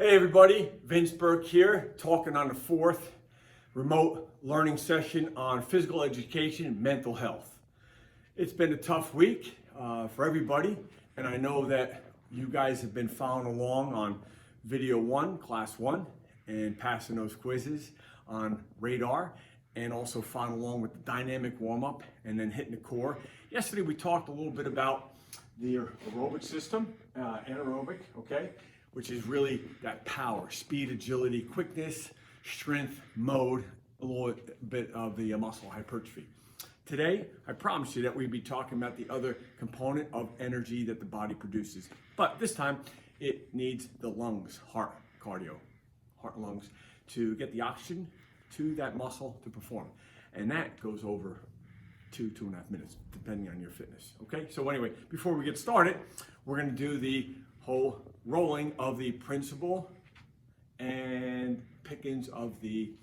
Hey everybody, Vince Burke here, talking on the fourth remote learning session on physical education and mental health. It's been a tough week for everybody, and I know that you guys have been following along on video 1, class 1, and passing those quizzes on radar, and also following along with the dynamic warm-up and then hitting the core. Yesterday we talked a little bit about the aerobic system, anaerobic, okay? Which is really that power, speed, agility, quickness, strength, mode, a little bit of the muscle hypertrophy. Today, I promise you that we'll be talking about the other component of energy that the body produces. But this time, it needs the lungs, heart, cardio, heart and lungs, to get the oxygen to that muscle to perform. And that goes over 2.5 minutes, depending on your fitness, okay? So anyway, before we get started, we're gonna do the whole rolling of the principal and pickings of the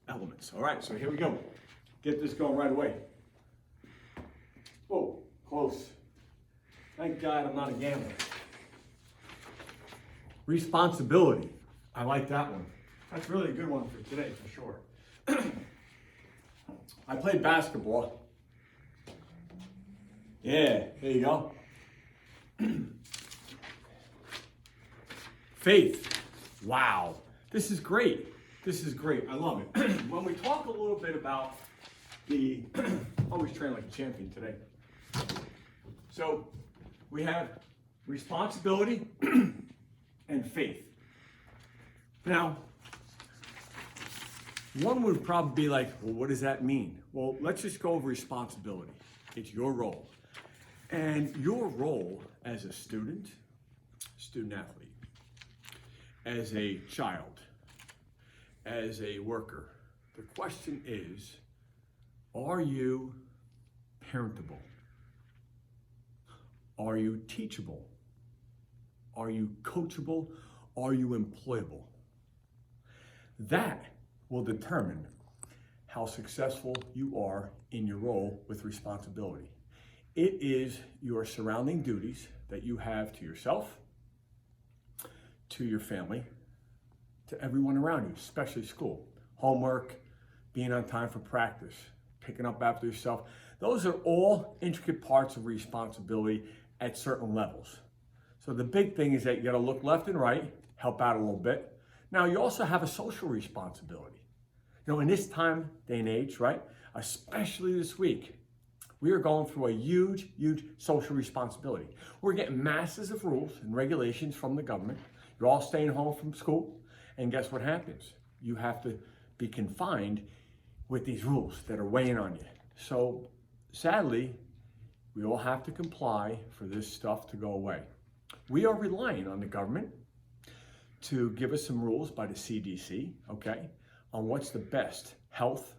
elements. All right, so here we go. Get this going right away. Whoa, close. Thank God I'm not a gambler. Responsibility. I like that one. That's really a good one for today, for sure. I played basketball. Yeah, there you go. Faith. Wow. This is great. This is great. I love it. When we talk a little bit about the, always train like a champion today. So we have responsibility and faith. Now, one would probably be like, well, what does that mean? Well, let's just go over responsibility. It's your role. And your role as a student athlete, as a child, as a worker, the question is, are you parentable? Are you teachable? Are you coachable? Are you employable? That will determine how successful you are in your role with responsibility. It is your surrounding duties that you have to yourself, to your family, to everyone around you, especially school. Homework, being on time for practice, picking up after yourself. Those are all intricate parts of responsibility at certain levels. So the big thing is that you gotta look left and right, help out a little bit. Now you also have a social responsibility. You know, in this time, day and age, right? Especially this week, we are going through a huge social responsibility. We're getting masses of rules and regulations from the government. You're all staying home from school, and guess what happens? You have to be confined with these rules that are weighing on you. So sadly, we all have to comply for this stuff to go away. We are relying on the government to give us some rules by the CDC, okay, on what's the best health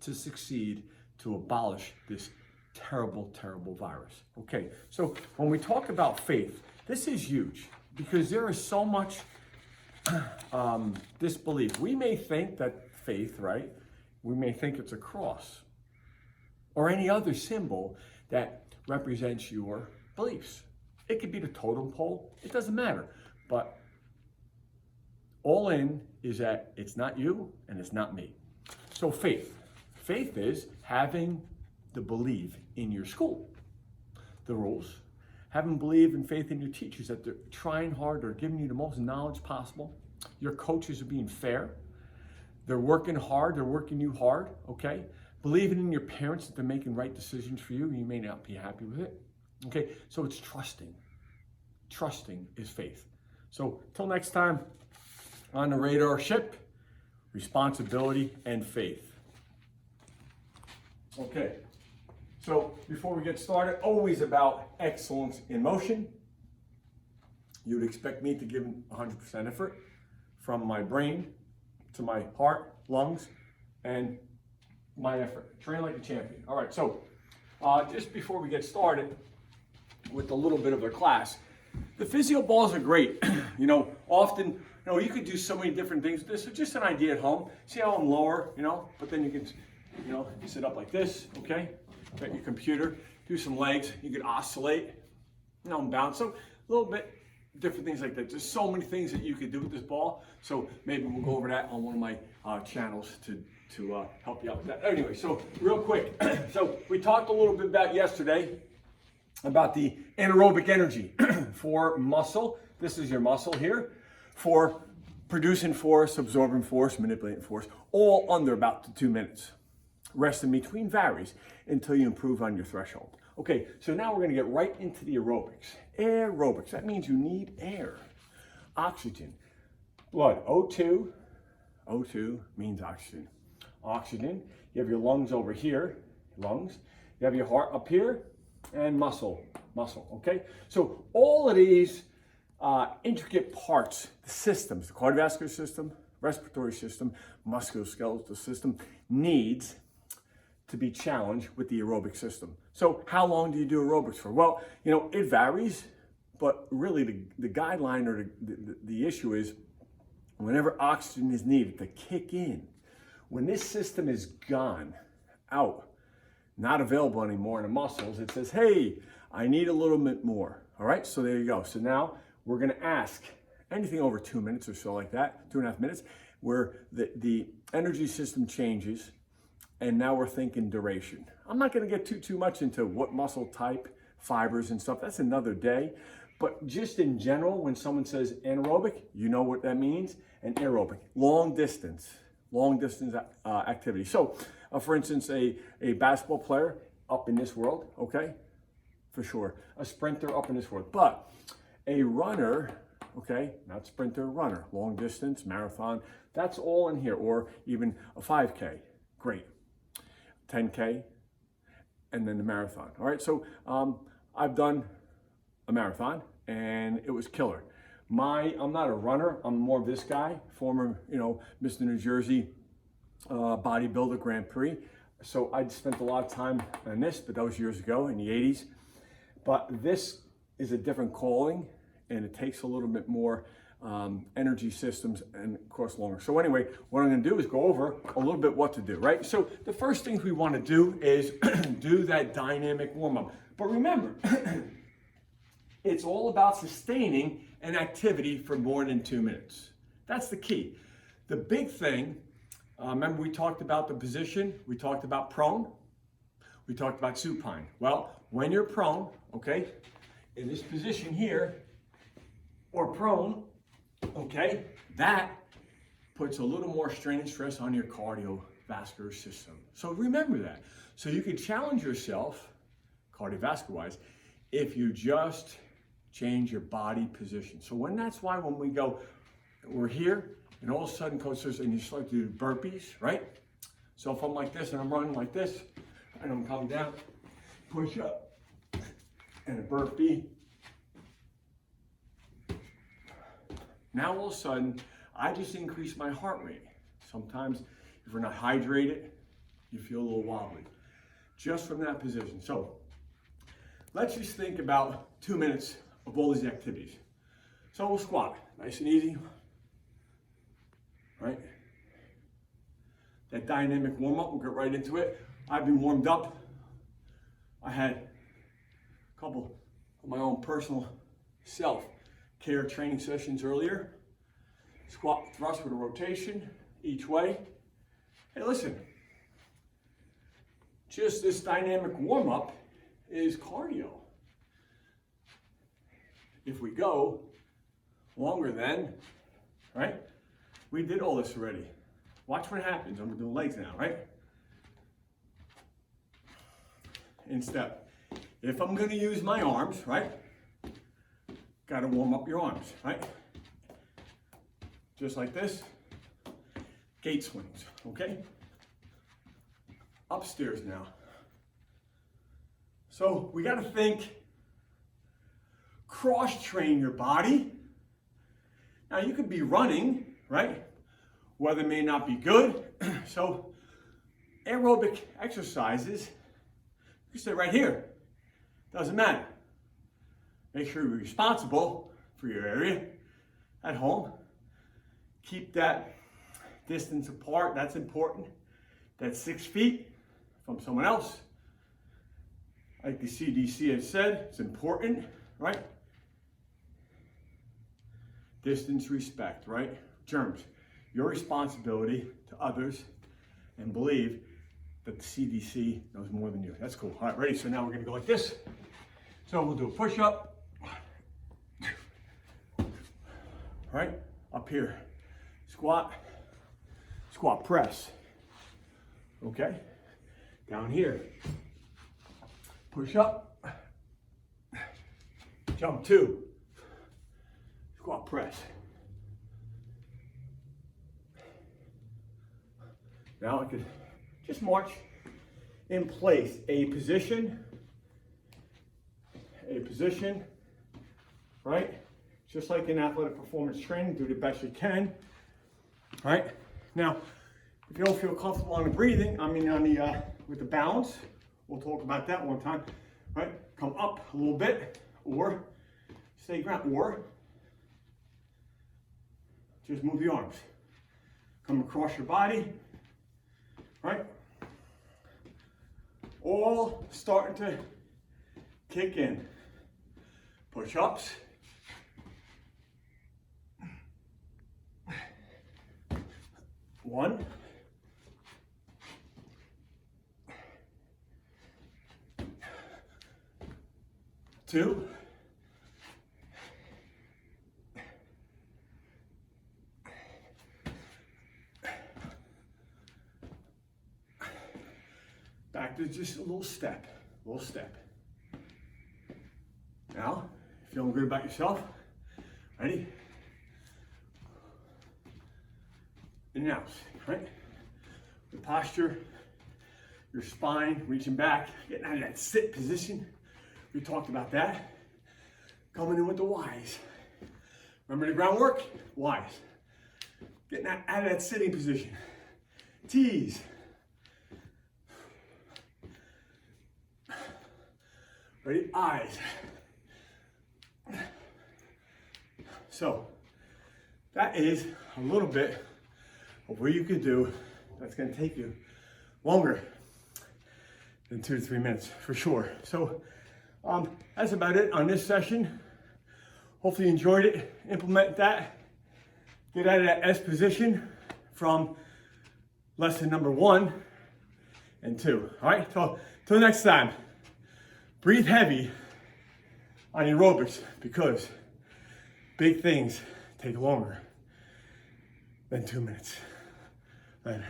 to succeed to abolish this terrible virus. Okay, so when we talk about faith, this is huge because there is so much disbelief. We may think that faith, right? We may think it's a cross or any other symbol that represents your beliefs. It could be the totem pole, it doesn't matter. But all in is that it's not you and it's not me. So faith. Faith is having the belief in your school, the rules, having belief and faith in your teachers that they're trying hard, they're giving you the most knowledge possible. Your coaches are being fair. They're working hard, they're working you hard, okay? Believing in your parents that they're making right decisions for you. You may not be happy with it, okay? So it's trusting. Trusting is faith. So till next time on the radar ship, responsibility and faith. Okay, so before we get started, always about excellence in motion. You would expect me to give 100% effort from my brain to my heart, lungs, and my effort. Train like a champion. All right, so just before we get started with a little bit of a class, the physio balls are great. You know, often, you know, you could do so many different things with this. So just an idea at home. See how I'm lower, you know, but then you can, you know, sit up like this, okay? Got your computer, do some legs. You could oscillate, you know, and bounce. So a little bit different things like that. There's so many things that you could do with this ball. So maybe we'll go over that on one of my channels to help you out with that. Anyway, so real quick. So we talked a little bit about yesterday about the anaerobic energy for muscle. This is your muscle here for producing force, absorbing force, manipulating force, all under about 2 minutes. Rest in between varies until you improve on your threshold. Okay, so now we're gonna get right into the aerobics. Aerobics, that means you need air, oxygen, blood, O2. O2 means oxygen. Oxygen, you have your lungs over here, lungs. You have your heart up here, and muscle, okay? So all of these intricate parts, the systems, the cardiovascular system, respiratory system, musculoskeletal system needs to be challenged with the aerobic system. So how long do you do aerobics for? Well, you know, it varies, but really the guideline or the issue is whenever oxygen is needed to kick in, when this system is gone, out, not available anymore in the muscles, it says, hey, I need a little bit more. All right, so there you go. So now we're gonna ask anything over 2 minutes or so like that, 2.5 minutes, where the energy system changes, and now we're thinking duration. I'm not gonna get too much into what muscle type, fibers and stuff, that's another day. But just in general, when someone says anaerobic, you know what that means, and aerobic, long distance activity. So, for instance, a basketball player up in this world, okay, for sure. A sprinter up in this world, but a runner, okay, not sprinter, runner, long distance, marathon, that's all in here, or even a 5K, great. 10K, and then the marathon. All right, so I've done a marathon, and it was killer. I'm not a runner, I'm more of this guy, former, Mr. New Jersey bodybuilder Grand Prix. So I spent a lot of time on this, but that was years ago in the 80s. But this is a different calling, and it takes a little bit more energy systems and of course longer. So anyway, what I'm gonna do is go over a little bit what to do, right? So the first thing we wanna do is do that dynamic warm-up. But remember, it's all about sustaining an activity for more than 2 minutes. That's the key. The big thing, remember we talked about the position, we talked about prone, we talked about supine. Well, when you're prone, okay, in this position here, or prone, okay, that puts a little more strain and stress on your cardiovascular system. So remember that. So you can challenge yourself, cardiovascular-wise, if you just change your body position. So that's why when we go, we're here, and all of a sudden, coach says, and you start to do burpees, right? So if I'm like this, and I'm running like this, and I'm coming down, push up, and a burpee. Now all of a sudden, I just increase my heart rate. Sometimes if we're not hydrated, you feel a little wobbly, just from that position. So let's just think about 2 minutes of all these activities. So we'll squat, nice and easy, right? That dynamic warm up, we'll get right into it. I've been warmed up. I had a couple of my own personal self-care training sessions earlier. Squat thrust with a rotation each way. Hey, listen, just this dynamic warm-up is cardio. If we go longer then, right? We did all this already. Watch what happens. I'm doing legs now, right? In step. If I'm gonna use my arms, right? Gotta warm up your arms, right? Just like this. Gate swings, okay? Upstairs now. So we gotta think, cross-train your body. Now you could be running, right? Weather may not be good. So aerobic exercises, you can stay right here. Doesn't matter. Make sure you're responsible for your area at home. Keep that distance apart, that's important. That's 6 feet from someone else. Like the CDC has said, it's important, right? distance, respect, right? Germs, your responsibility to others, and believe that the CDC knows more than you. That's cool. All right, ready? So now we're gonna go like this. So we'll do a push-up. Right, up here. Squat, squat press. Okay, down here. Push up, jump 2, squat press. Now I could just march in place, a position, right? Just like in athletic performance training, do the best you can, right? Now, if you don't feel comfortable on the breathing, with the balance, we'll talk about that one time, right? Come up a little bit, or stay ground, or just move the arms. Come across your body, right? All starting to kick in. Push-ups. One. Two. Back to just a little step, Now, feeling good about yourself? Ready? In and out, right? The posture, your spine, reaching back, getting out of that sit position. We talked about that. Coming in with the Y's. Remember the groundwork? Y's. Getting out of that sitting position. T's. Ready? I's. So, that is a little bit of what you could do that's going to take you longer than 2 to 3 minutes for sure. So that's about it on this session. Hopefully you enjoyed it. Implement that. Get out of that S position from lesson number 1 and 2. All right, so till next time, breathe heavy on aerobics because big things take longer than 2 minutes. Later.